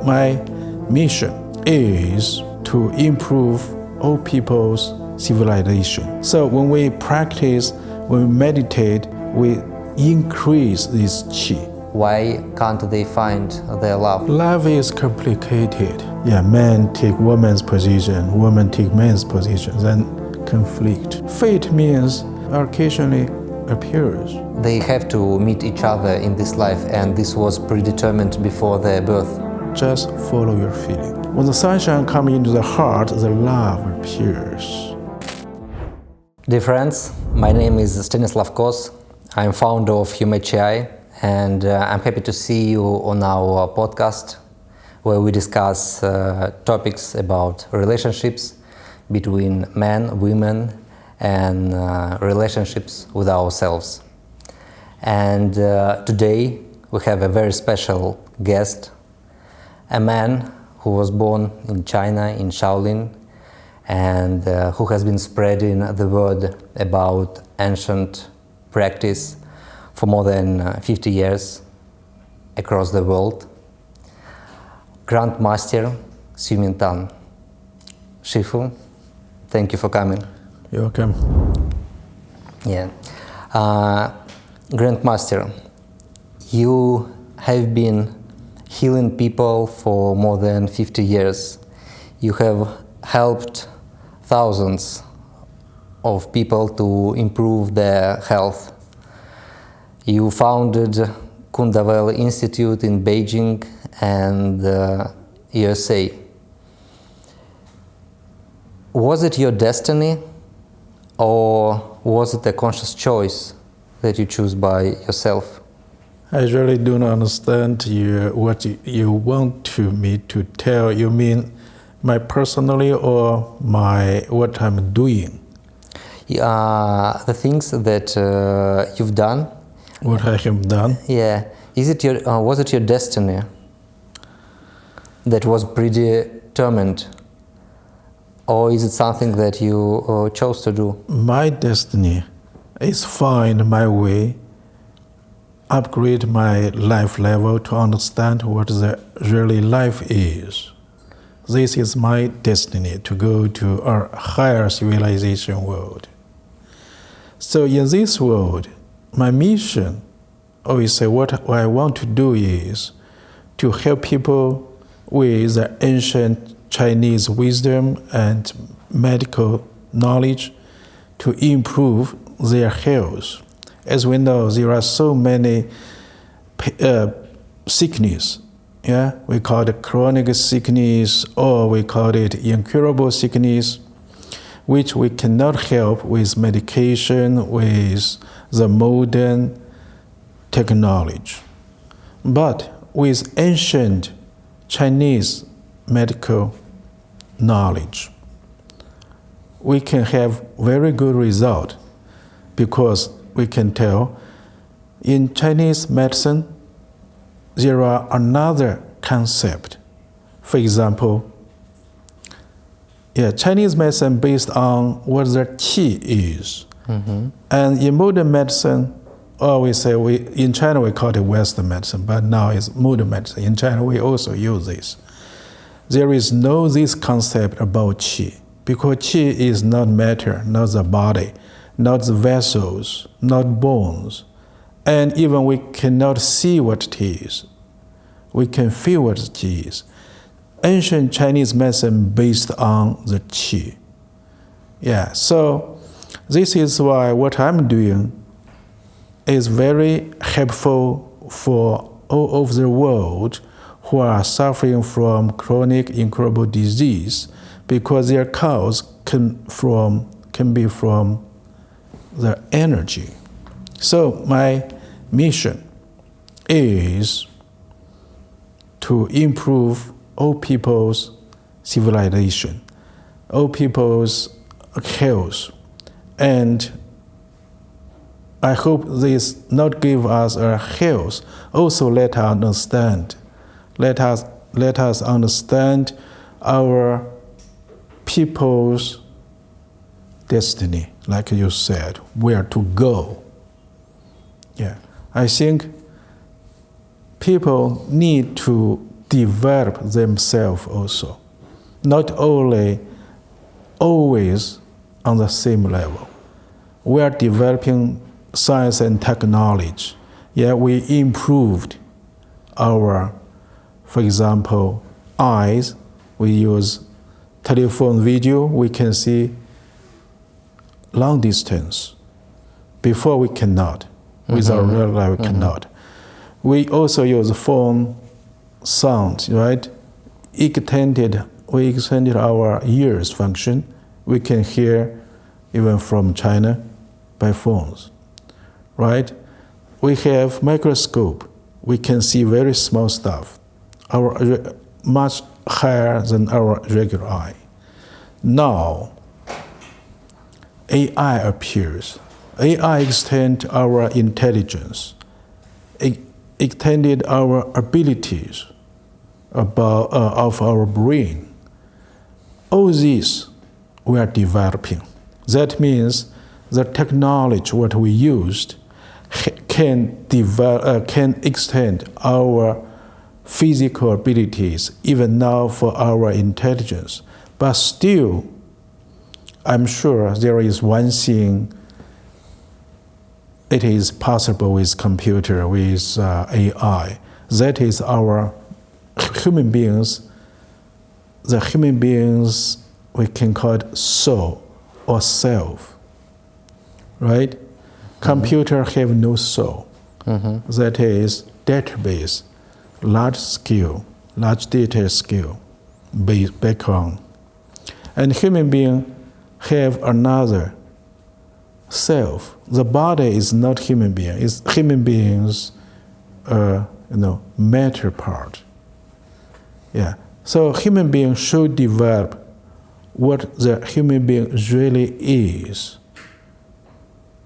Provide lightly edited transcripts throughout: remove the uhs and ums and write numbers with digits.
my mission is to improve all people's civilization. So when we practice, when we meditate, we increase this qi. Why can't they find their love? Love is complicated. Yeah, men take woman's position, woman take man's position, then conflict. Fate means occasionally appears. They have to meet each other in this life, and this was predetermined before their birth. Just follow your feeling. When the sunshine comes into the heart, the love appears. Dear friends, my name is Stanislav Kos. I'm founder of YouMatch, and I'm happy to see you on our podcast, where we discuss topics about relationships between men, women, and relationships with ourselves. And today we have a very special guest, a man who was born in China, in Shaolin, and who has been spreading the word about ancient practice for more than 50 years across the world. Grand Master Xu MingTang. Shifu, thank you for coming. You're welcome. Yeah. Grand Master, you have been healing people for more than 50 years. You have helped thousands of people to improve their health. You founded Kundavel Institute in Beijing and USA. Was it your destiny, or was it a conscious choice that you choose by yourself? I really do not understand what you want me to tell. You mean my personally or what I'm doing? The things that you've done. What I have done? Yeah. Was it your destiny that was predetermined, or is it something that you chose to do? My destiny is find my way, upgrade my life level to understand what the really life is. This is my destiny, to go to a higher civilization world. So in this world, my mission, always say what I want to do is to help people with the ancient Chinese wisdom and medical knowledge to improve their health. As we know, there are so many sickness. Yeah, we call it chronic sickness, or we call it incurable sickness, which we cannot help with medication, with the modern technology. But with ancient Chinese medical knowledge, we can have very good result, because we can tell in Chinese medicine there are another concept. For example, Chinese medicine based on what the qi is. Mm-hmm. And in modern medicine, we say in China we call it Western medicine, but now it's modern medicine. In China we also use this. There is no this concept about qi, because qi is not matter, not the body, not the vessels, not bones. And even we cannot see what it is. We can feel what it is. Ancient Chinese medicine based on the qi. Yeah, so this is why what I'm doing is very helpful for all over the world who are suffering from chronic incurable disease, because their cause can be from the energy. So my mission is to improve all people's civilization, all people's health, and I hope this not give us a health, also let us understand our people's destiny, like you said, where to go. Yeah, I think people need to develop themselves also. Not only always on the same level. We are developing science and technology. Yeah, we improved our, for example, eyes. We use telephone video, we can see long distance. Before we cannot. With our real life we cannot. We also use phone sound, right? We extended our ears function. We can hear even from China by phones, right? We have microscope. We can see very small stuff, much higher than our regular eye. Now, AI appears. AI extends our intelligence, extended our abilities of our brain. All this we are developing. That means the technology what we used can extend our physical abilities even now for our intelligence. But still, I'm sure there is one thing it is possible with computer, with AI. That is our human beings, the human beings, we can call it soul or self, right? Computer have no soul. That is database, large scale, large data scale, background. And human being have another self. The body is not human being. It's human beings, matter part. Yeah. So human being should develop what the human being really is.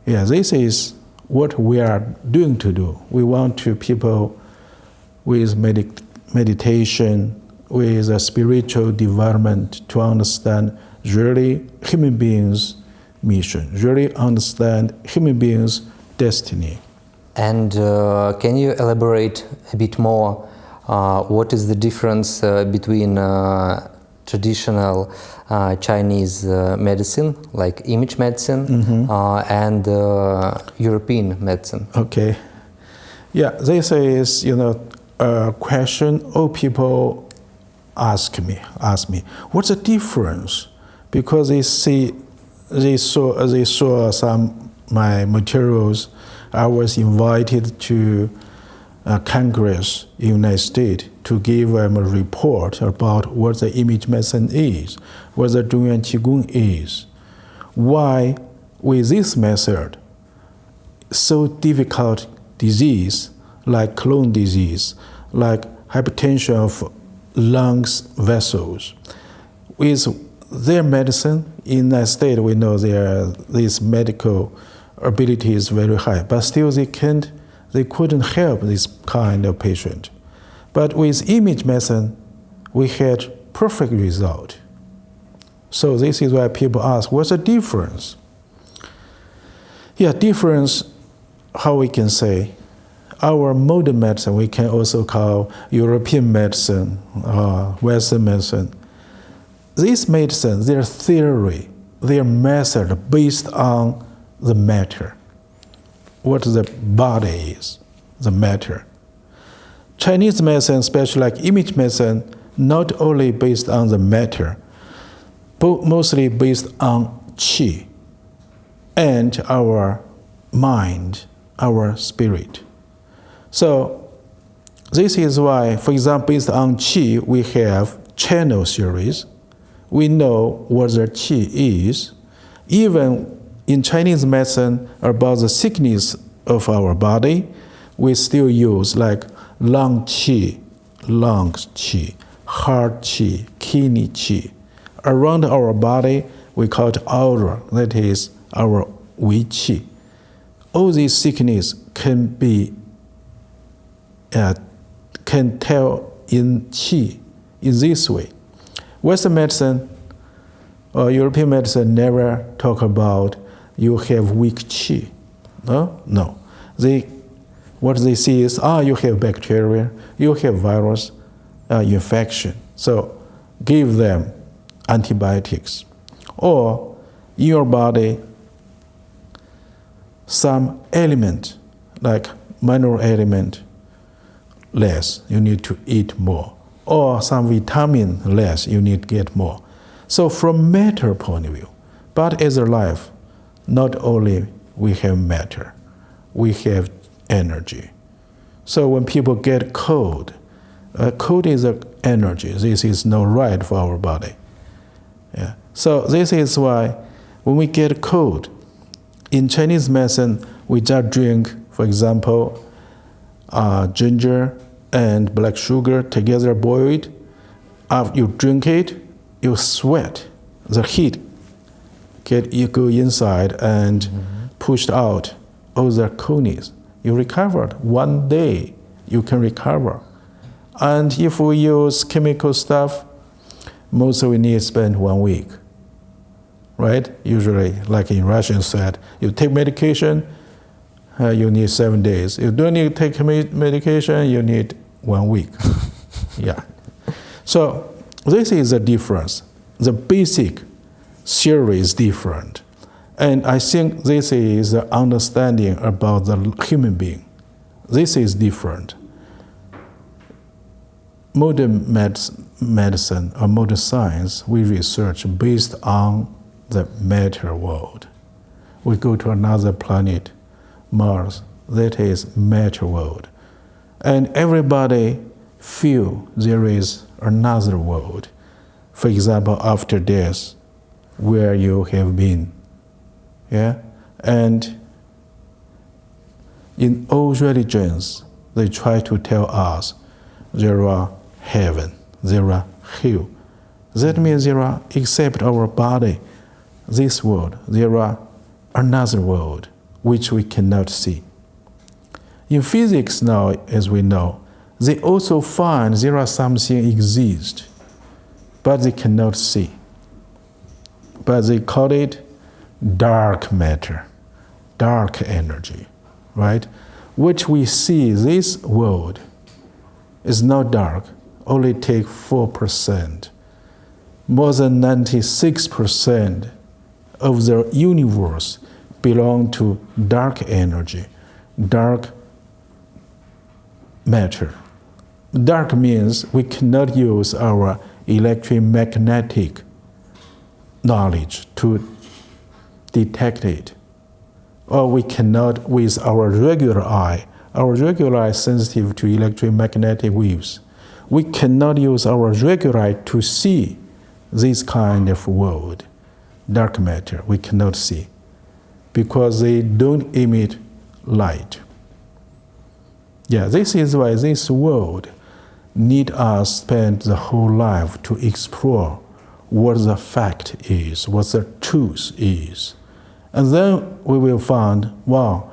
Yeah, this is what we are doing to do. We want to people with meditation, with a spiritual development to understand really human beings' mission, really understand human beings' destiny. And can you elaborate a bit more what is the difference between traditional Chinese medicine, like image medicine, and European medicine? Okay. Yeah, this is, a question all people ask me, what's the difference? Because they saw some my materials. I was invited to a Congress in the United States to give them a report about what the image medicine is, what the Zhongyuan Qigong is. Why, with this method, so difficult disease like Crohn's disease, like hypertension of lungs vessels, with their medicine in the United States, we know this medical ability is very high, but still they couldn't help this kind of patient. But with image medicine, we had perfect result. So this is why people ask, what's the difference? Yeah, difference, how we can say, our modern medicine, we can also call European medicine, Western medicine. This medicine, their theory, their method based on the matter. What the body is, the matter. Chinese medicine, especially like image medicine, not only based on the matter, but mostly based on qi and our mind, our spirit. So this is why, for example, based on qi, we have channel series. We know what the qi is. Even in Chinese medicine, about the sickness of our body, we still use like lung qi, lungs qi, heart qi, kidney qi. Around our body, we call it aura, that is our wei qi. All these sickness can tell in qi in this way. Western medicine or European medicine never talk about you have weak qi. No. What they see is, you have bacteria, you have virus, infection. So give them antibiotics. Or in your body, some element, like mineral element, less, you need to eat more. Or some vitamin less, you need to get more. So from matter point of view, but as a life, not only we have matter, we have energy. So when people get cold, cold is an energy. This is not right for our body. Yeah. So this is why when we get cold, in Chinese medicine, we just drink, for example, ginger and black sugar together boiled. After you drink it, you sweat. The heat you go inside and pushed out all the coldness. You recovered. One day you can recover. And if we use chemical stuff, mostly we need to spend 1 week. Right? Usually, like in Russian said, you take medication, you need 7 days. You don't need to take medication, you need 1 week. Yeah. So this is the difference. The basic theory is different. And I think this is the understanding about the human being. This is different. Modern medicine or modern science, we research based on the matter world. We go to another planet, Mars, that is matter world. And everybody feel there is another world. For example, after death, where you have been. Yeah? And in all religions, they try to tell us there are heaven, there are hell. That means there are, except our body, this world, there are another world which we cannot see. In physics now, as we know, they also find there are something exist, but they cannot see. But they call it dark matter, dark energy, right? Which we see this world is not dark, only take 4%. More than 96% of the universe belong to dark energy, dark matter. Dark means we cannot use our electromagnetic knowledge to detect it. Or we cannot with our regular eye. Our regular eye is sensitive to electromagnetic waves. We cannot use our regular eye to see this kind of world, dark matter. We cannot see because they don't emit light. Yeah, this is why this world need us spend the whole life to explore what the fact is, what the truth is. And then we will find, wow,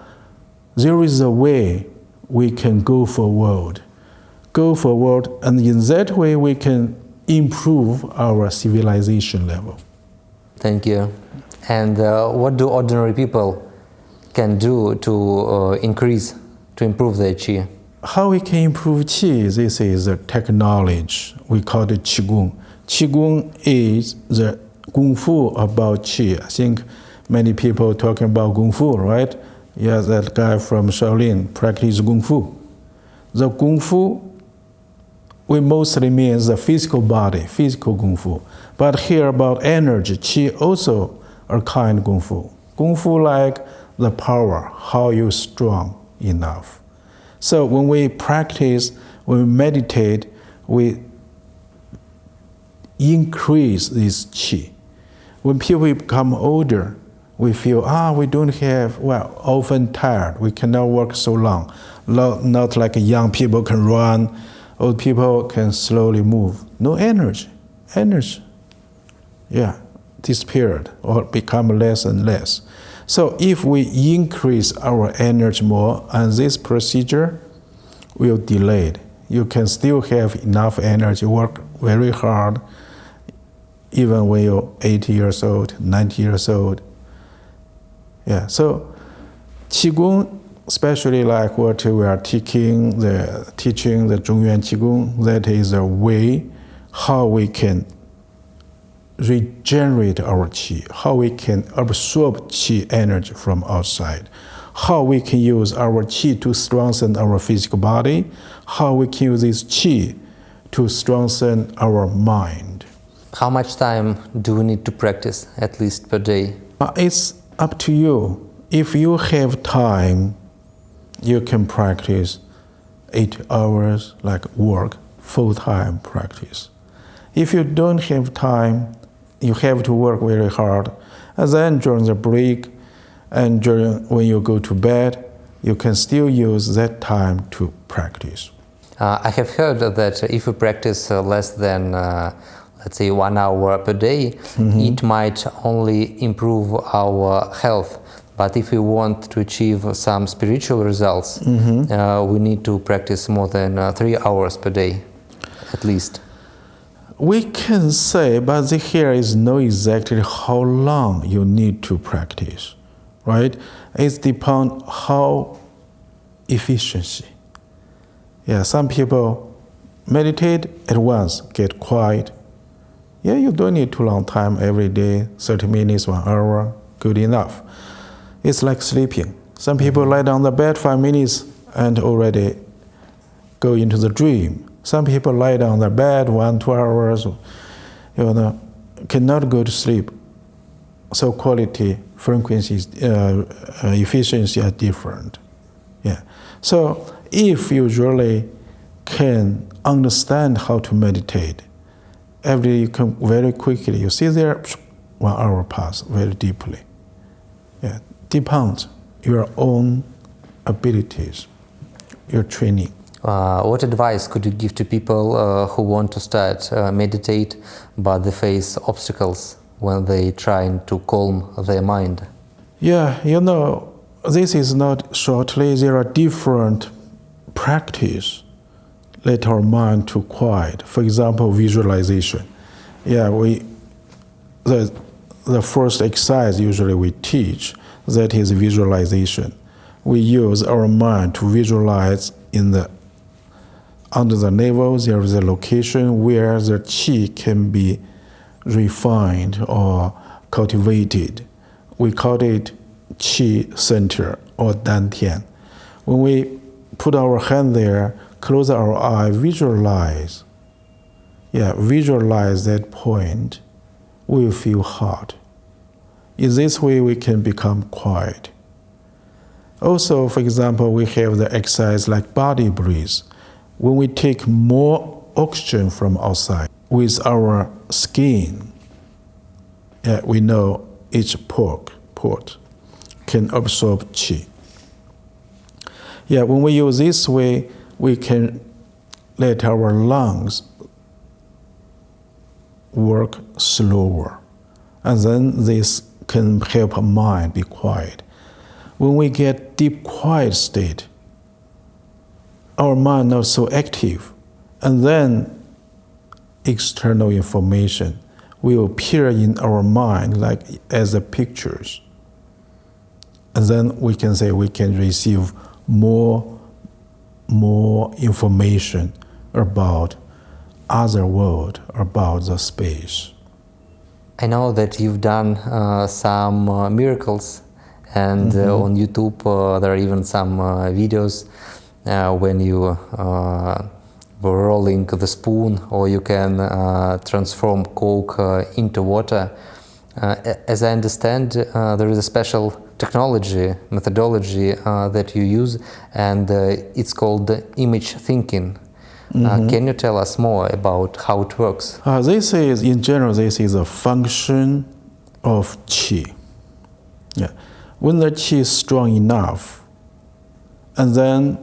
there is a way we can go forward, and in that way we can improve our civilization level. Thank you. And what do ordinary people can do to improve their qi? How we can improve qi? This is a technology. We call it qigong. Qigong is the kung fu about qi. I think many people talking about kung fu, right? Yeah, that guy from Shaolin practice kung fu. The kung fu, we mostly mean the physical body, physical kung fu. But here about energy, qi also a kind of kung fu. Kung fu like the power, how you strong enough. So when we practice, when we meditate, we increase this qi. When people become older, we feel, we don't have, often tired. We cannot work so long. Not like young people can run, old people can slowly move. No energy. Disappeared or become less and less. So if we increase our energy more, and this procedure will delay it. You can still have enough energy, work very hard, even when you're 80 years old, 90 years old. Yeah, so Qigong especially like what we are teaching the Zhongyuan Qigong, that is a way how we can regenerate our qi, how we can absorb qi energy from outside, how we can use our qi to strengthen our physical body, how we can use this qi to strengthen our mind. How much time do we need to practice, at least per day? It's up to you. If you have time, you can practice 8 hours, like work, full-time practice. If you don't have time, you have to work very hard. And then during the break and when you go to bed, you can still use that time to practice. I have heard that if we practice less than, let's say, 1 hour per day, it might only improve our health. But if we want to achieve some spiritual results, we need to practice more than 3 hours per day, at least. We can say, but here is no exactly how long you need to practice, right? It depends how efficiency. Yeah, some people meditate at once, get quiet. Yeah, you don't need too long time every day, 30 minutes, 1 hour, good enough. It's like sleeping. Some people lie down the bed 5 minutes and already go into the dream. Some people lie down the bed 1-2 hours, cannot go to sleep. So quality, frequencies, efficiency are different. Yeah. So if you really can understand how to meditate, every day you can very quickly, you see there, 1 hour pass very deeply. Yeah. Depends your own abilities, your training. What advice could you give to people who want to start meditate but they face obstacles when they trying to calm their mind? Yeah, this is not shortly. There are different practice let our mind to quiet. For example, visualization. Yeah, the first exercise usually we teach, that is visualization. We use our mind to visualize under the navel, there is a location where the qi can be refined or cultivated. We call it qi center or dantian. When we put our hand there, close our eye, visualize that point, we will feel hot. In this way, we can become quiet. Also, for example, we have the exercise like body breathe. When we take more oxygen from outside with our skin, we know each port can absorb qi. Yeah, when we use this way, we can let our lungs work slower. And then this can help our mind be quiet. When we get deep quiet state, our mind not so active, and then external information will appear in our mind like as the pictures. And then we can say we can receive more information about other world, about the space. I know that you've done some miracles, and on YouTube there are even some videos when you were rolling the spoon, or you can transform Coke into water. As I understand, there is a special technology, methodology that you use, and it's called image thinking. Can you tell us more about how it works? This is a function of qi. Yeah. When the qi is strong enough, and then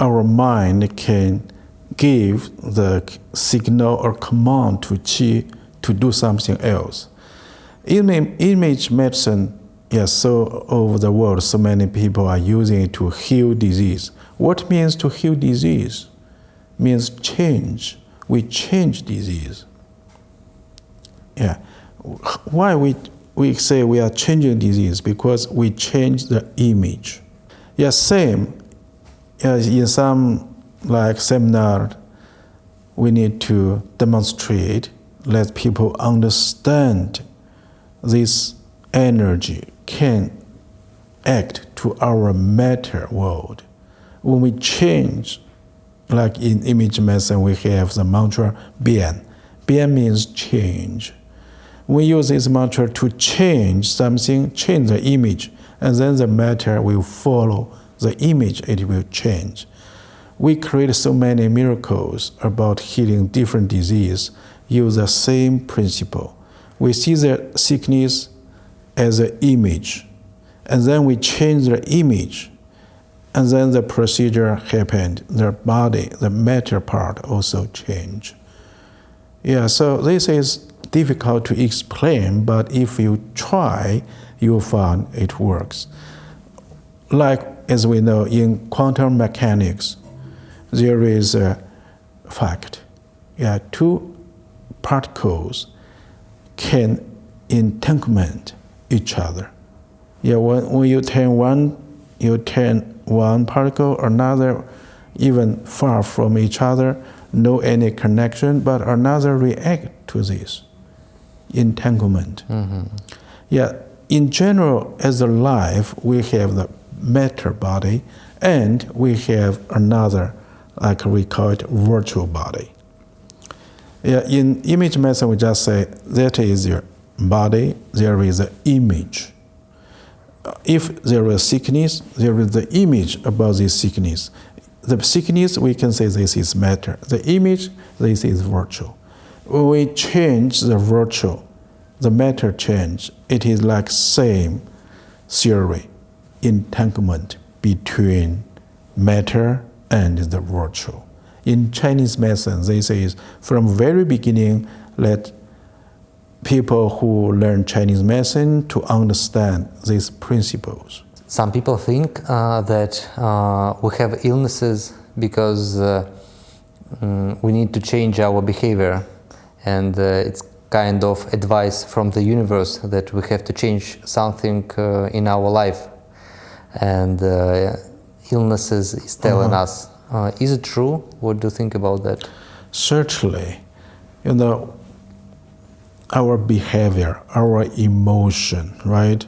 our mind can give the signal or command to qi to do something else. Image medicine, so over the world, so many people are using it to heal disease. What means to heal disease? Means change. We change disease. Yeah. Why we say we are changing disease? Because we change the image. Yeah, same. In some like seminar, we need to demonstrate, let people understand this energy can act to our matter world. When we change, like in image medicine, we have the mantra bian. Bian means change. We use this mantra to change something, change the image, and then the matter will follow the image, it will change. We create so many miracles about healing different disease, use the same principle. We see the sickness as an image, and then we change the image, and then the procedure happened. The body, the matter part also change. Yeah, so this is difficult to explain, but if you try, you'll find it works. Like as we know in quantum mechanics, there is a fact. Yeah, two particles can entanglement each other. Yeah, when you turn one particle, another even far from each other, no any connection, but another react to this entanglement. Mm-hmm. Yeah, in general, as a life, we have the matter body, and we have another, like we call it, virtual body. Yeah, in image medicine, we just say that is your body, there is an image. If there is sickness, there is the image about this sickness. The sickness, we can say this is matter. The image, this is virtual. When we change the virtual, the matter change, it is like same theory, entanglement between matter and the virtual. In Chinese medicine, this is from very beginning, let people who learn Chinese medicine to understand these principles. Some people think that we have illnesses because we need to change our behavior, and it's kind of advice from the universe that we have to change something in our life, and illnesses is telling us. Is it true? What do you think about that? Certainly. You know, our behavior, our emotion, right,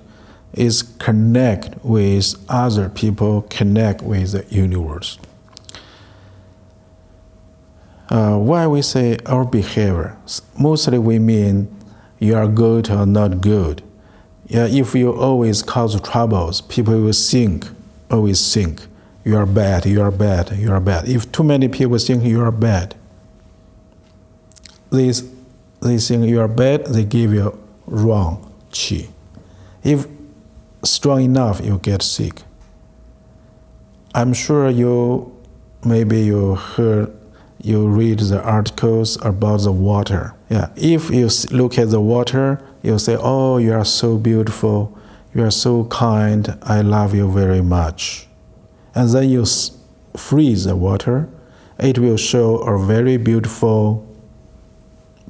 is connect with other people, connect with the universe. Why we say our behavior? Mostly we mean you are good or not good. Yeah, if you always cause troubles, people will always think, you are bad, you are bad, you are bad. If too many people think you are bad, they think you are bad, they give you wrong qi. If strong enough, you get sick. I'm sure you read the articles about the water. Yeah, if you look at the water, you say, oh, you are so beautiful, you are so kind, I love you very much. And then you freeze the water, it will show a very beautiful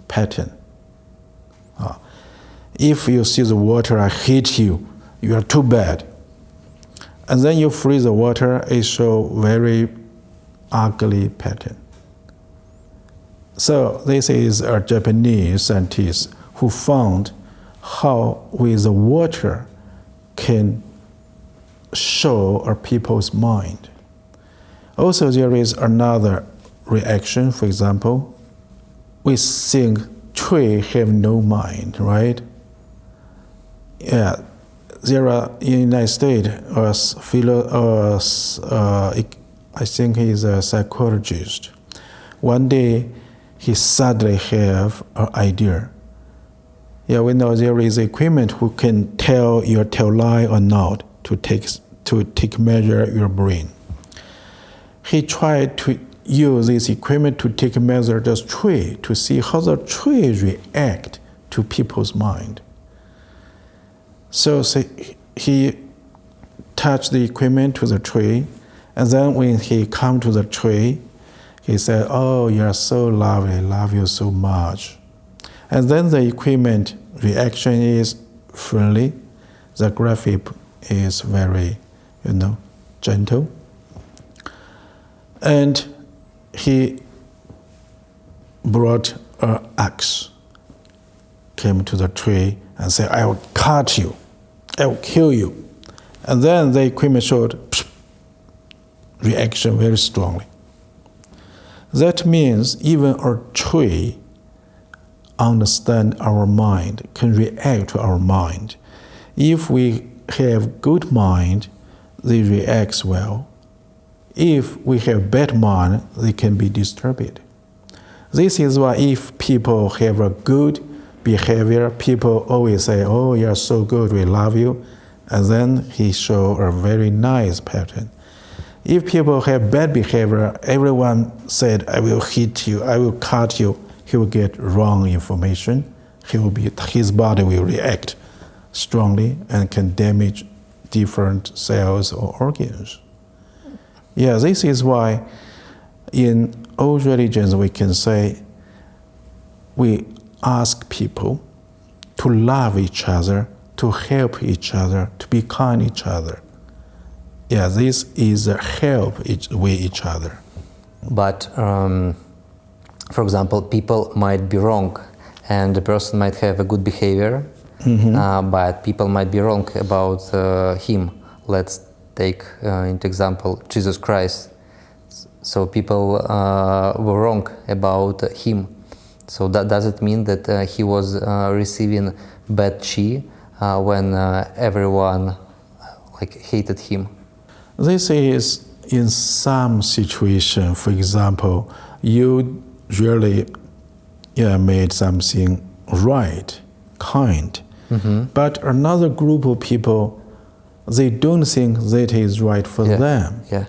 pattern. If you see the water, I hate you, you are too bad. And then you freeze the water, it shows very ugly pattern. So this is a Japanese scientist who found how with the water can show a people's mind. Also there is another reaction, for example, we think tree have no mind, right? Yeah, there are in the United States, I think he's a psychologist. One day, he suddenly have an idea. Yeah, we know there is equipment who can tell you tell lie or not to take measure your brain. He tried to use this equipment to take measure the tree to see how the tree react to people's mind. So he touched the equipment to the tree, and then when he come to the tree, he said, oh, you are so lovely, I love you so much. And then the equipment reaction is friendly, the graphic is very, gentle. And he brought an axe, came to the tree and said, I will cut you, I will kill you. And then the equipment showed reaction very strongly. That means even a tree understand our mind, can react to our mind. If we have good mind, they react well. If we have bad mind, they can be disturbed. This is why if people have a good behavior, people always say, oh, you're so good, we love you. And then he show a very nice pattern. If people have bad behavior, everyone said, I will hit you, I will cut you, he will get wrong information. His body will react strongly and can damage different cells or organs. Yeah, this is why in all religions we can say we ask people to love each other, to help each other, to be kind each other. Yeah, this is a help with each other. But, for example, people might be wrong, and the person might have a good behavior, but people might be wrong about him. Let's take into example Jesus Christ. So people were wrong about him. So does it mean that he was receiving bad chi when everyone hated him? This is in some situation. For example, you really made something right, kind, but another group of people, they don't think that is right for them. Yeah.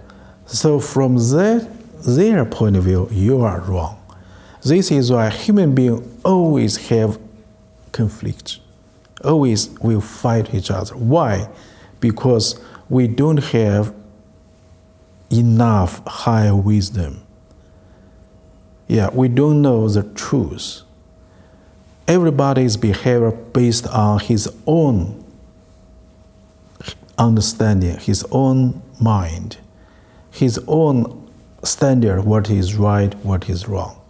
So from their point of view, you are wrong. This is why human beings always have conflict, always will fight each other. Why? Because we don't have enough higher wisdom. Yeah, we don't know the truth. Everybody's behavior based on his own understanding, his own mind, his own standard, what is right, what is wrong.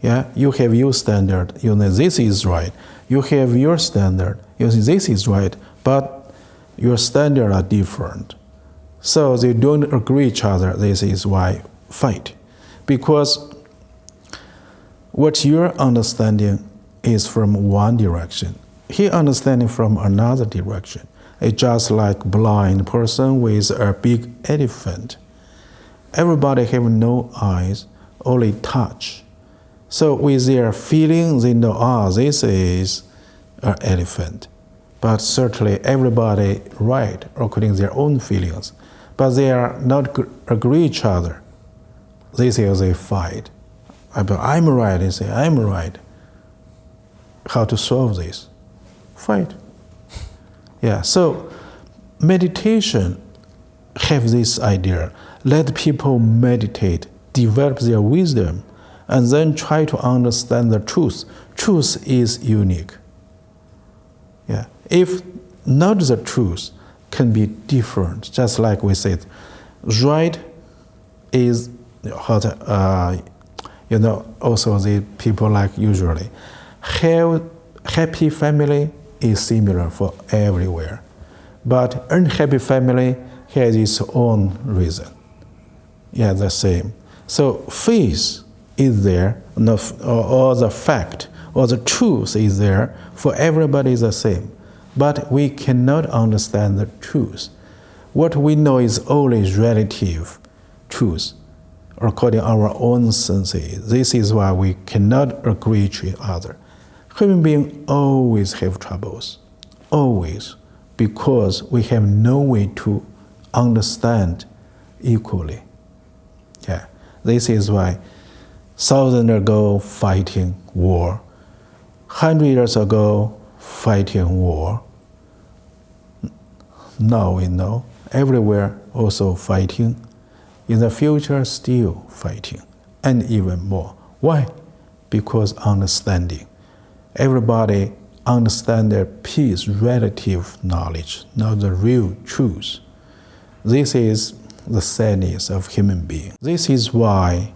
Yeah, you have your standard, you know this is right. You have your standard, you say this is right, but your standards are different. So they don't agree each other. This is why fight. Because what your understanding is from one direction, he understanding from another direction. It's just like blind person with a big elephant. Everybody have no eyes, only touch. So with their feeling, they know, this is an elephant. But certainly everybody right according to their own feelings. But they are not agree each other. This is a fight. I'm right, they say, I'm right. How to solve this? Fight. Yeah, so meditation have this idea. Let people meditate, develop their wisdom, and then try to understand the truth. Truth is unique. Yeah, if not the truth, can be different. Just like we said, right is also the people like usually. Happy family is similar for everywhere, but unhappy family has its own reason. Yeah, the same. So faith is there, or the fact, or the truth is there, for everybody is the same. But we cannot understand the truth. What we know is only relative truth, according to our own senses. This is why we cannot agree with each other. Human beings always have troubles, always, because we have no way to understand equally. Yeah, this is why thousands ago fighting war, 100 years ago fighting war. Now we know everywhere also fighting. In the future, still fighting, and even more. Why? Because understanding. Everybody understand their peace, relative knowledge, not the real truth. This is the sadness of human being. This is why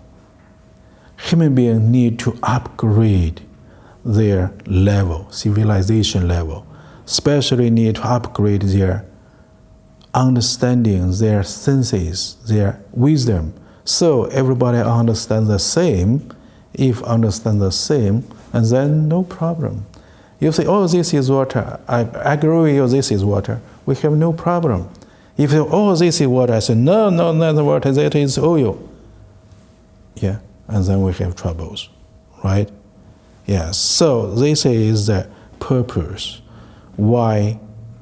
human beings need to upgrade their level, civilization level, especially need to upgrade their understanding, their senses, their wisdom. So everybody understands the same. If understand the same, and then no problem. You say, oh, this is water. I agree with you, this is water. We have no problem. If you say, oh, this is water, I say, no, not the water, that is oil. Yeah, and then we have troubles, right? Yeah, so this is the purpose why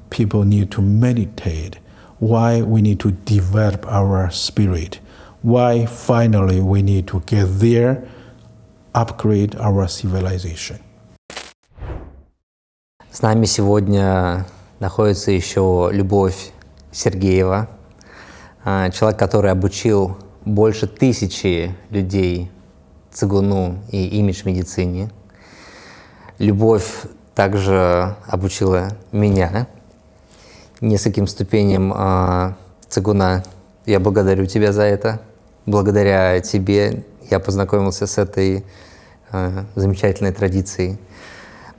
people need to meditate, why we need to develop our spirit, why finally we need to get there, upgrade our civilization. С нами сегодня находится еще Любовь Сергеева, человек, который обучил больше 1000 людей цигуну и имидж-медицине. Любовь также обучила меня нескольким ступеням цигуна. Я благодарю тебя за это. Благодаря тебе я познакомился с этой замечательной традицией.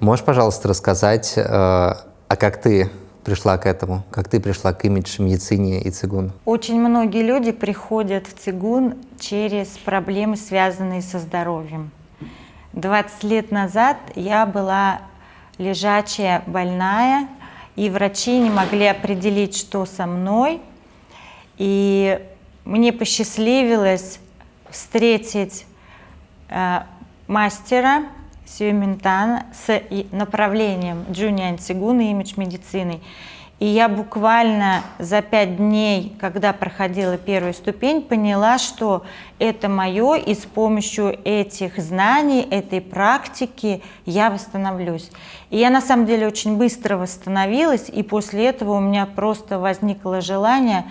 Можешь, пожалуйста, рассказать, как ты пришла к этому, как ты пришла к имидж-медицине и цигун? Очень многие люди приходят в цигун через проблемы, связанные со здоровьем. 20 лет назад я была лежачая, больная, и врачи не могли определить, что со мной. И мне посчастливилось встретить мастера Xu MingTang с направлением Джуньян цигун и имидж-медицины. И я буквально за 5 дней, когда проходила первую ступень, поняла, что это мое, и с помощью этих знаний, этой практики я восстановлюсь. И я на самом деле очень быстро восстановилась, и после этого у меня просто возникло желание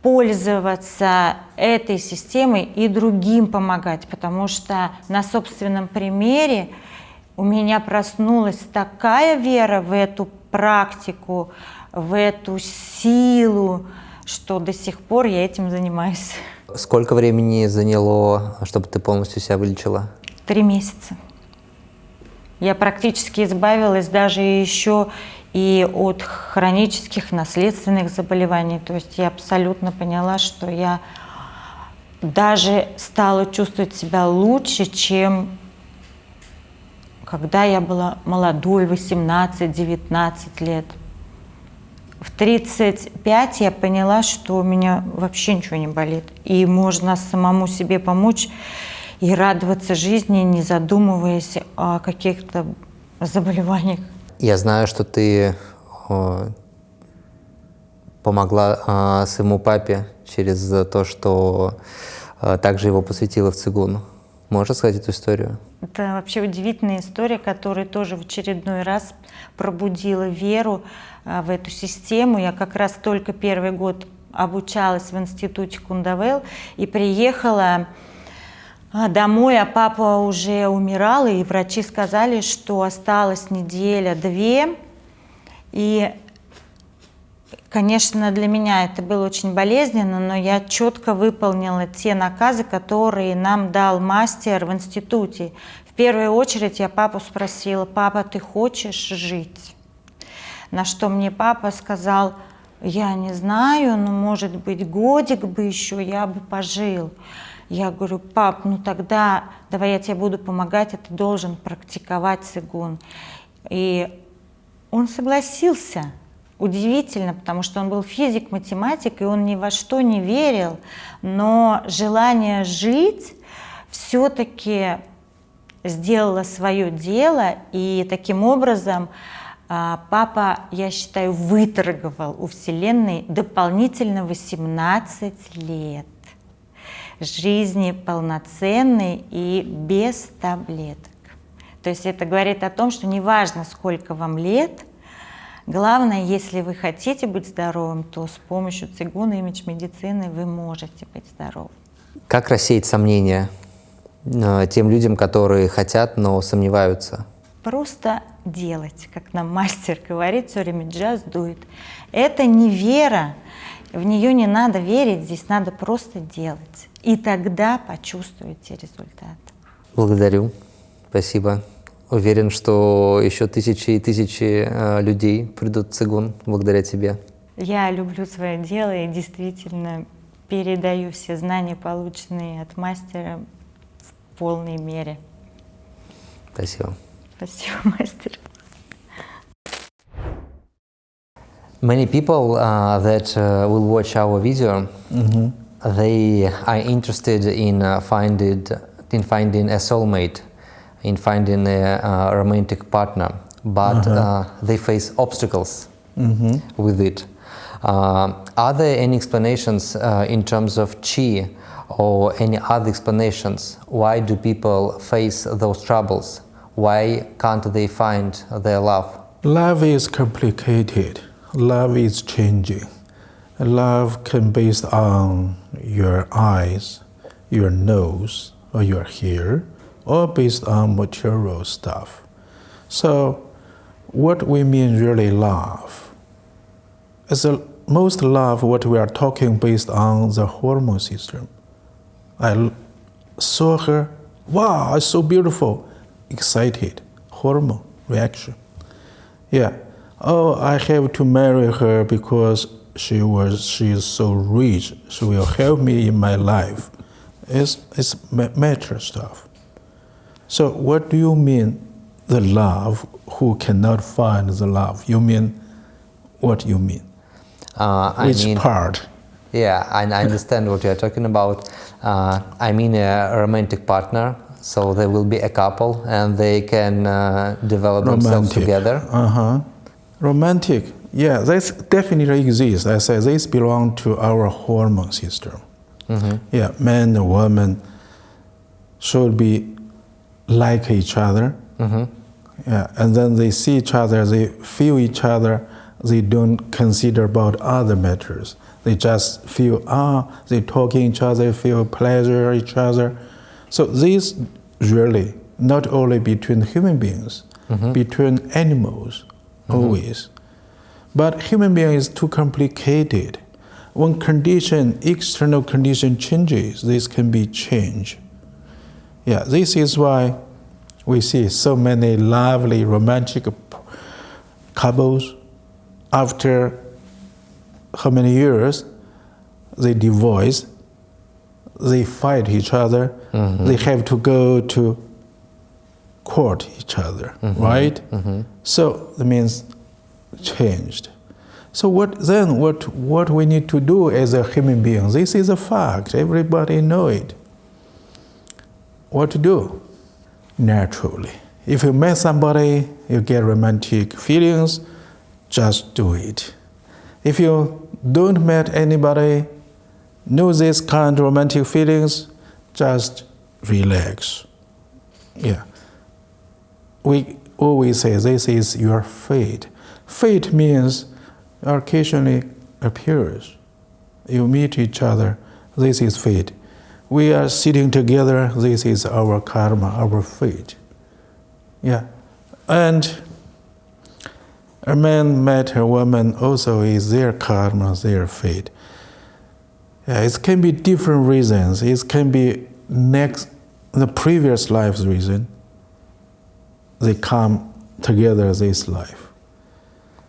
пользоваться этой системой и другим помогать, потому что на собственном примере у меня проснулась такая вера в эту практику, в эту силу, что до сих пор я этим занимаюсь. Сколько времени заняло, чтобы ты полностью себя вылечила? 3 месяца. Я практически избавилась даже еще и от хронических наследственных заболеваний. То есть я абсолютно поняла, что я даже стала чувствовать себя лучше, чем когда я была молодой, 18-19 лет. В 35 я поняла, что у меня вообще ничего не болит. И можно самому себе помочь и радоваться жизни, не задумываясь о каких-то заболеваниях. Я знаю, что ты помогла своему папе через то, что также его посвятила в цигун. Можешь рассказать эту историю? Это вообще удивительная история, которая тоже в очередной раз пробудила веру в эту систему. Я как раз только первый год обучалась в институте Кундавел и приехала домой, а папа уже умирал, и врачи сказали, что осталась 1-2 недели. И, конечно, для меня это было очень болезненно, но я четко выполнила те наказы, которые нам дал мастер в институте. В первую очередь я папу спросила: папа, ты хочешь жить? На что мне папа сказал: я не знаю, но, может быть, годик бы еще я бы пожил. Я говорю: пап, ну тогда давай я тебе буду помогать, а ты должен практиковать цигун. И он согласился. Удивительно, потому что он был физик, математик, и он ни во что не верил, но желание жить все-таки сделало свое дело, и таким образом папа, я считаю, выторговал у Вселенной дополнительно 18 лет жизни полноценной и без таблеток. То есть это говорит о том, что неважно, сколько вам лет, главное, если вы хотите быть здоровым, то с помощью цигуна и имидж-медицины вы можете быть здоровым. Как рассеять сомнения тем людям, которые хотят, но сомневаются? Просто делать, как нам мастер говорит, все время джаз дует. Это не вера. В нее не надо верить, здесь надо просто делать. И тогда почувствуете результат. Благодарю. Спасибо. Уверен, что еще тысячи и тысячи людей придут в цигун благодаря тебе. Я люблю свое дело и действительно передаю все знания, полученные от мастера, в полной мере. Спасибо. Спасибо, мастер. Many people that will watch our video, they are interested in finding a soulmate, in finding a romantic partner, but they face obstacles with it. Are there any explanations in terms of qi or any other explanations? Why do people face those troubles? Why can't they find their love? Love is complicated. Love is changing. Love can be based on your eyes, your nose, or your hair, or based on material stuff. So, what we mean really love is most love. What we are talking based on the hormone system. I saw her. Wow, it's so beautiful. Excited, hormone reaction. Yeah. Oh, I have to marry her because she is so rich. She will help me in my life. It's matter stuff. So what do you mean, the love who cannot find the love? You mean what you mean? Which part? Yeah, I understand what you're talking about. I mean a romantic partner. So there will be a couple and they can develop themselves together. Romantic, yeah, this definitely exists. I say this belong to our hormone system. Yeah, man and woman should be like each other. Yeah, and then they see each other, they feel each other. They don't consider about other matters. They just feel they talking each other, feel pleasure each other. So this really not only between human beings, between animals. Always. But human being is too complicated. When external condition changes, this can be changed. Yeah, this is why we see so many lovely romantic couples. After how many years, they divorce, they fight each other, they have to go to court each other, right? So that means changed. So what we need to do as a human being? This is a fact. Everybody know it. What to do? Naturally. If you met somebody, you get romantic feelings, just do it. If you don't met anybody, know this kind of romantic feelings, just relax. Yeah. We always say this is your fate. Fate means occasionally appears. You meet each other, this is fate. We are sitting together, this is our karma, our fate. Yeah. And a man met a woman also is their karma, their fate. Yeah, it can be different reasons. It can be the previous life's reason. They come together this life.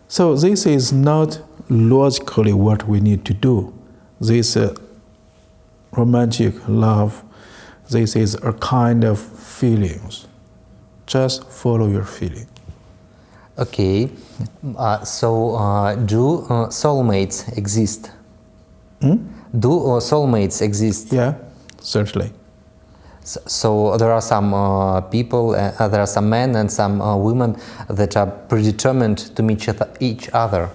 So this is not logically what we need to do. This romantic love, this is a kind of feelings. Just follow your feeling. Okay, so do soulmates exist? Do soulmates exist? Yeah, certainly. So there are some people, there are some men and some women that are predetermined to meet each other.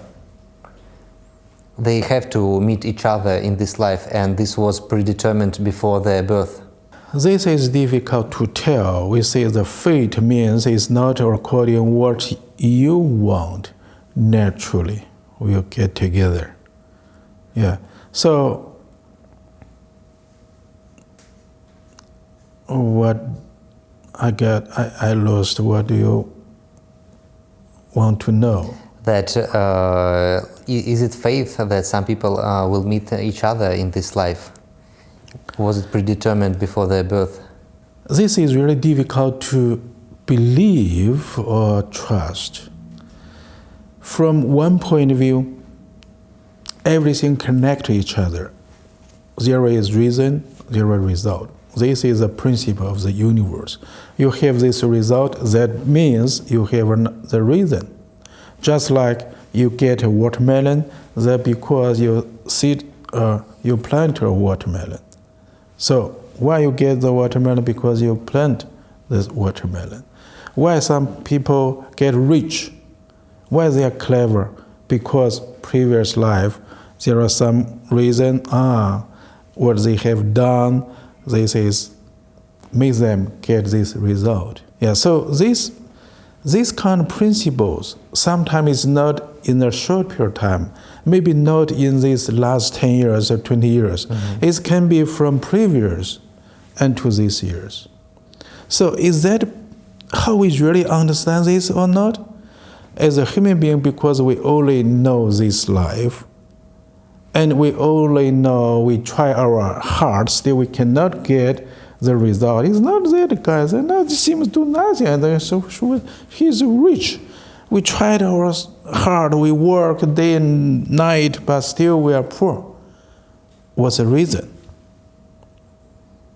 They have to meet each other in this life, and this was predetermined before their birth. This is difficult to tell. We say the fate means it's not according to what you want. Naturally, we'll get together. Yeah. So what I lost. What do you want to know? that is it faith that some people will meet each other in this life? Was it predetermined before their birth? This is really difficult to believe or trust. From one point of view, everything connects to each other. There is reason, there is result. This is the principle of the universe. You have this result, that means you have the reason. Just like you get a watermelon, that because you you plant a watermelon. So why you get the watermelon? Because you plant this watermelon. Why some people get rich? Why they are clever? Because previous life, there are some reason, what they have done, this is makes them get this result. Yeah, so these kind of principles sometimes is not in a short period of time, maybe not in these last 10 years or 20 years. Mm-hmm. It can be from previous and to these years. So is that how we really understand this or not? As a human being, because we only know this life, and we only know, we try our hard, still we cannot get the result. It's not that guy, it seems to do nothing, and so he's rich. We tried our hard, we work day and night, but still we are poor. What's the reason?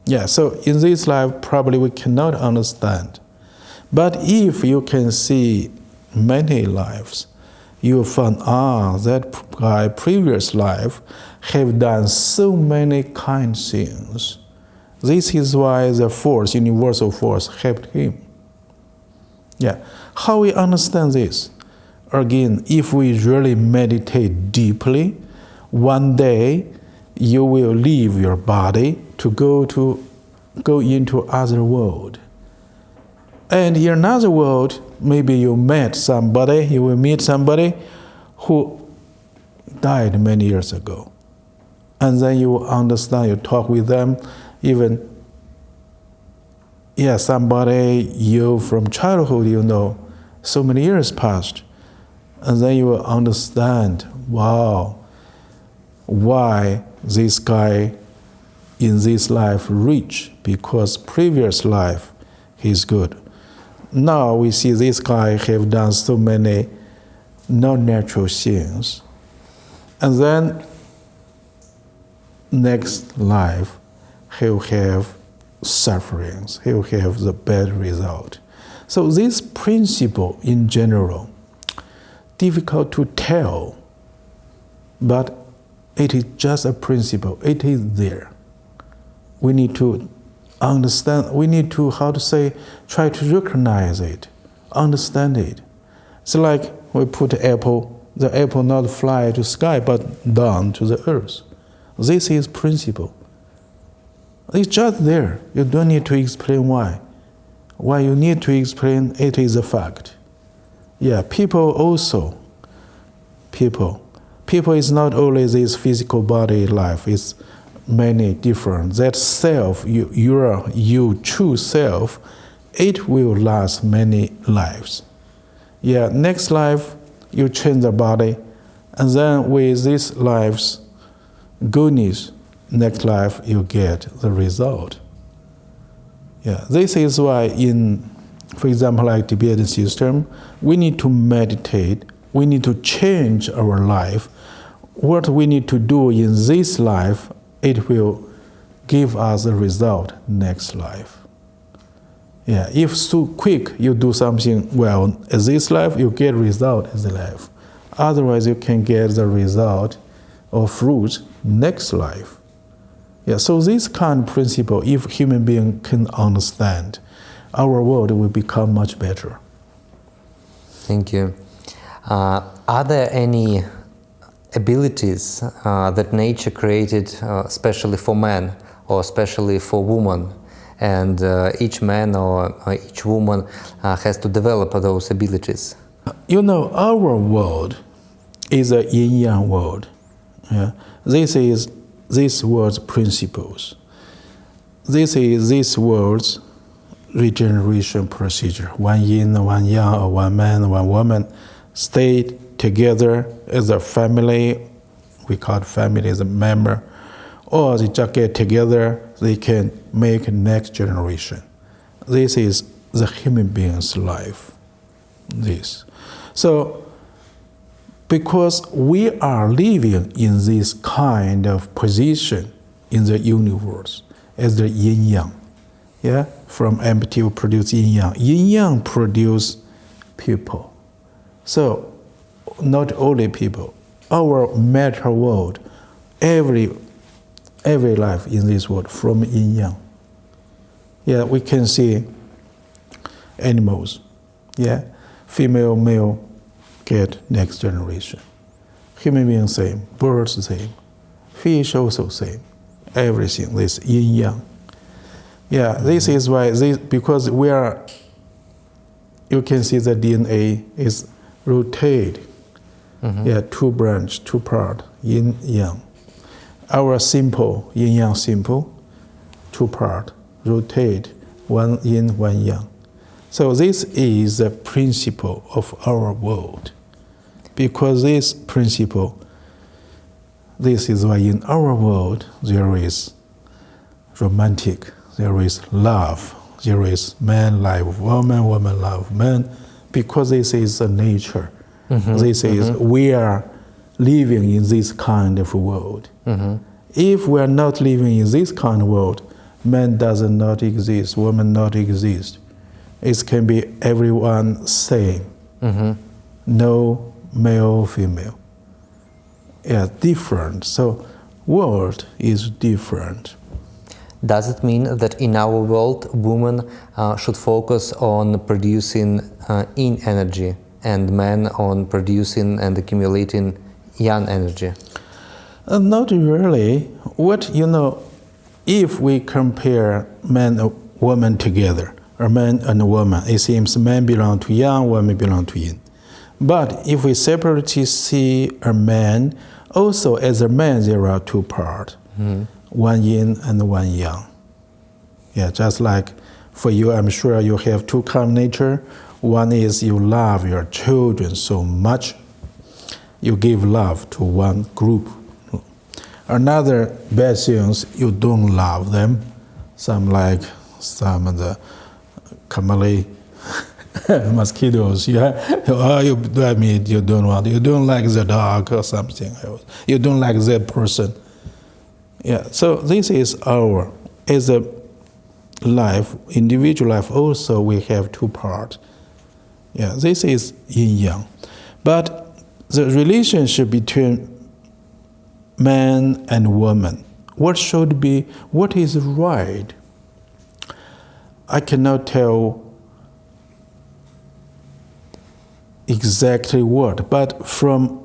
Yeah, so in this life, probably we cannot understand. But if you can see many lives, you find, that guy previous life have done so many kind things. This is why the force, universal force, helped him. Yeah, how we understand this? Again, if we really meditate deeply, one day you will leave your body to go into other world. And in another world, maybe you met somebody, you will meet somebody who died many years ago. And then you will understand, you talk with them, even, somebody you from childhood, you know, so many years passed. And then you will understand, wow, why this guy in this life rich, because previous life he's good. Now we see this guy have done so many non-natural things. And then next life, he'll have sufferings, he'll have the bad result. So this principle in general, difficult to tell, but it is just a principle, it is there. We need to understand, we need to, try to recognize it, understand it. It's like we put the apple not fly to sky, but down to the earth. This is principle. It's just there. You don't need to explain why. Why you need to explain, it is a fact. Yeah, people is not only this physical body life, it's many different. That self, you true self, it will last many lives. Yeah, next life, you change the body, and then with this life's goodness, next life you get the result. Yeah, this is why for example, like Tibetan system, we need to meditate, we need to change our life. What we need to do in this life, it will give us a result next life. Yeah, if so quick you do something well in this life, you get result in the life. Otherwise, you can get the result or fruit next life. Yeah, so this kind of principle, if human being can understand, our world will become much better. Thank you. Are there any abilities that nature created especially for man or especially for woman, and each man or each woman has to develop those abilities? You know, our world is a Yin-Yang world. Yeah? This is this world's principles. This is this world's regeneration procedure. One yin, one yang, or one man, one woman, stay together as a family, we call it family as a member, or they just get together, they can make next generation. This is the human being's life. This. So, because we are living in this kind of position in the universe as the Yin-Yang, yeah? From empty we produce Yin-Yang. Yin-Yang produce people. So, not only people, our matter world, every life in this world from Yin-Yang. Yeah, we can see animals, yeah? Female, male, get next generation. Human beings same, birds same, fish also same, everything, this yin-yang. Yeah, this is why, because we are, you can see the DNA is rotated. Yeah, two branch, two part, yin-yang. Our simple, yin-yang simple, two part, rotate, one yin, one yang. So this is the principle of our world. Because this principle, this is why in our world there is romantic, there is love, there is man love woman, woman love man, because this is the nature. This is, we are living in this kind of world. If we are not living in this kind of world, man does not exist, woman not exist. It can be everyone same, no male, female. Yeah, different. So world is different. Does it mean that in our world, women should focus on producing yin energy and men on producing and accumulating yang energy? Not really. If we compare man and woman together, or man and woman, it seems men belong to yang, women belong to yin. But if we separately see a man, also as a man there are two parts, one yin and one yang. Yeah, just like for you, I'm sure you have two kind of nature. One is you love your children so much, you give love to one group. Another bad things, you don't love them. Some of the chameleon, mosquitoes, yeah. Oh, you don't want. You don't like the dog or something else. You don't like that person. Yeah. So this is as a life, individual life. Also, we have two parts. Yeah. This is yin-yang, but the relationship between man and woman, what should be, what is right? I cannot tell exactly what, but for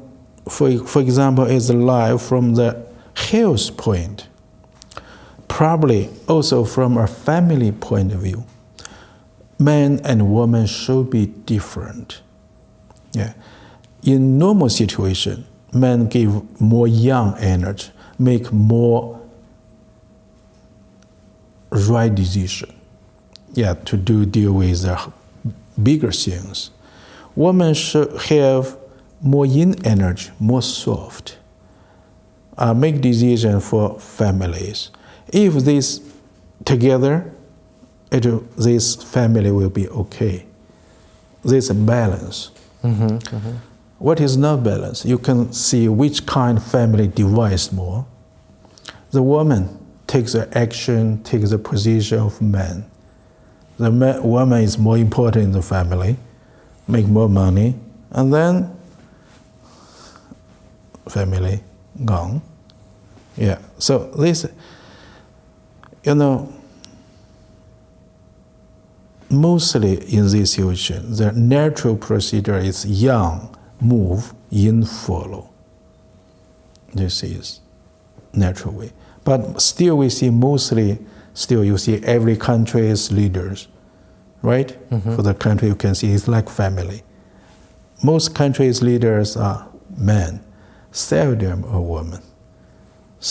example, as a life from the health point, probably also from a family point of view, man and woman should be different. Yeah. In normal situation, men give more yang energy, make more right decision. Yeah, to deal with the bigger things. Women should have more yin energy, more soft. Make decision for families. If this together, this family will be okay. There's a balance. What is not balance? You can see which kind of family divides more. The woman takes the action, takes the position of man. The woman is more important in the family, make more money, and then family gone. Yeah, so this, mostly in this situation, the natural procedure is yang move, yin follow. This is natural way. But still we see you see every country's leaders, right? For the country you can see it's like family. Most countries' leaders are men, seldom a woman.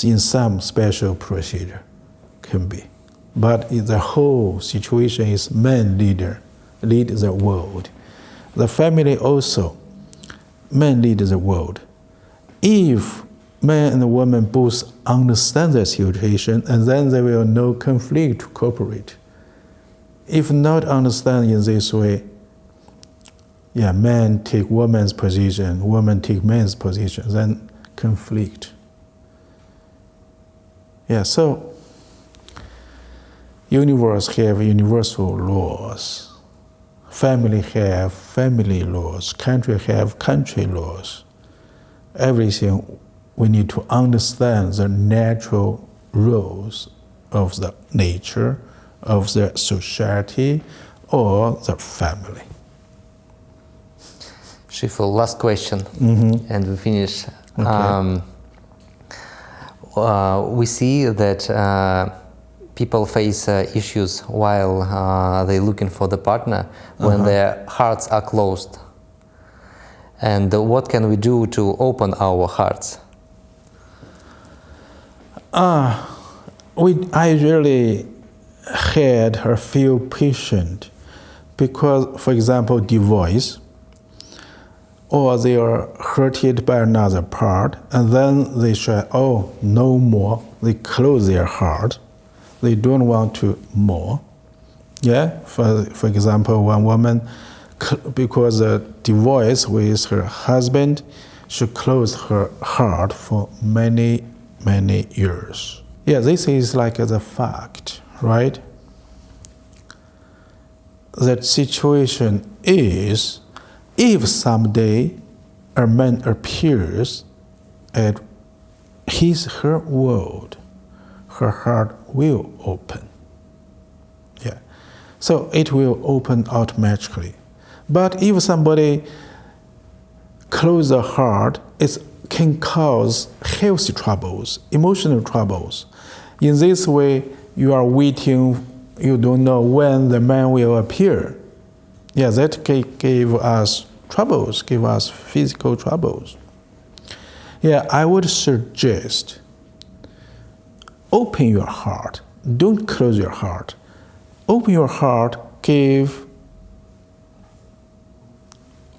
In some special procedure can be. But in the whole situation is men lead the world. The family also, man leads the world. If man and woman both understand the situation, and then there will no conflict to cooperate. If not understand in this way, man take woman's position, woman take man's position, then conflict. So universe have universal laws. Family have family laws. Country have country laws. Everything we need to understand the natural rules of the nature, of the society, or the family. Shifu, last question, and we finish. Okay. We see that people face issues while they're looking for the partner when their hearts are closed. And what can we do to open our hearts? I really had a few patients because, for example, divorce, or they are hurted by another part, and then they say, no more. They close their heart. They don't want to more. For example, one woman, because of divorce with her husband, she closed her heart for many years. This is like the fact, right? That situation is, if someday a man appears at her world, her heart will open. So it will open automatically. But if somebody closes the heart, it can cause health troubles, emotional troubles. In this way, you are waiting, you don't know when the man will appear. That can give us troubles, give us physical troubles. I would suggest open your heart. Don't close your heart. Open your heart, give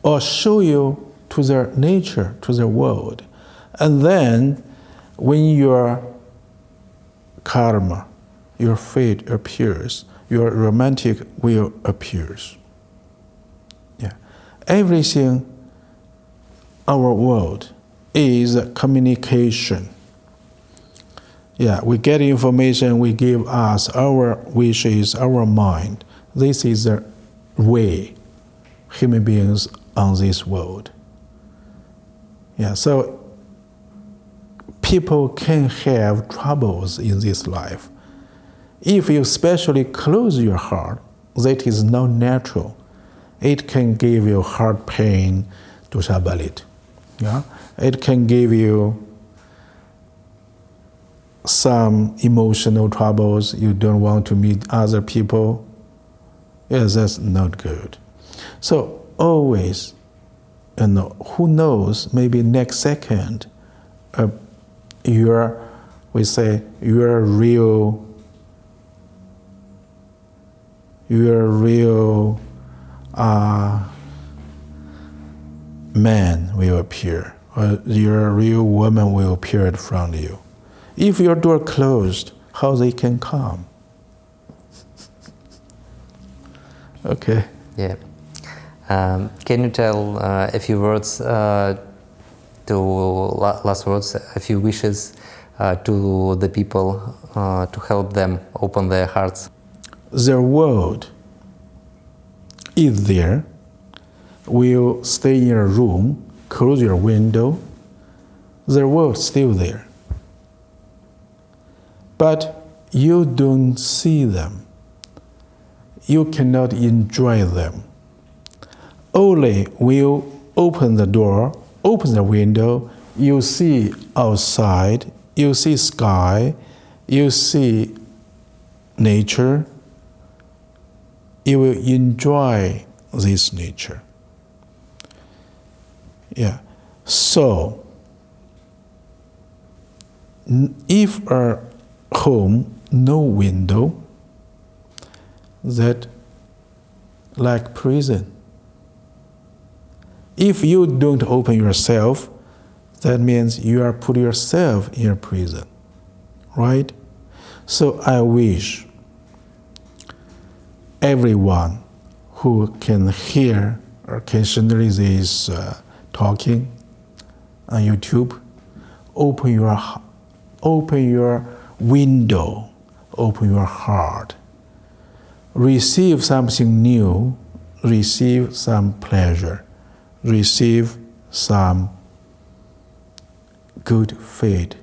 or show you to their nature, to the world. And then when your karma, your fate appears, your romantic will appears. Everything, our world, is communication. We get information, we give us our wishes, our mind. This is the way human beings on this world. So people can have troubles in this life. If you especially close your heart, that is not natural. It can give you heart pain, dosa balit. It can give you some emotional troubles. You don't want to meet other people. That's not good. So always, who knows, maybe next second, your real man will appear, or your real woman will appear in front of you. If your door closed, how they can come? Okay. Can you tell a few words, last words, a few wishes to the people to help them open their hearts? The world is there. Will stay in a room, close your window. The world still there. But you don't see them. You cannot enjoy them. Only will open the door, open the window, you see outside, you see sky, you see nature. You will enjoy this nature. So, if a home, no window, that like prison. If you don't open yourself, that means you are put yourself in a prison, right? So I wish everyone who can hear or occasionally this talking on YouTube, open your window, open your heart, receive something new, receive some pleasure, receive some good fate.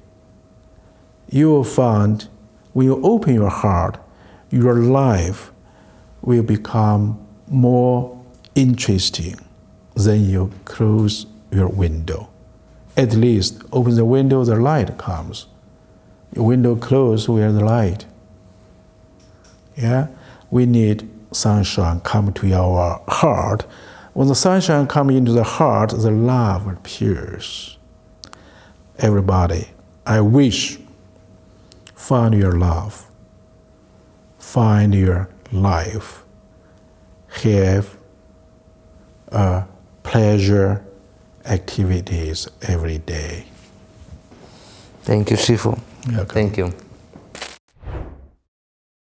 You will find when you open your heart, your life will become more interesting than you close your window. At least open the window, the light comes. Your window closed, where the light. Yeah, we need sunshine come to our heart. When the sunshine comes into the heart, the love appears. Everybody, I wish, find your love, find your life, have pleasure activities every day. Thank you, Shifu. Welcome. Thank you.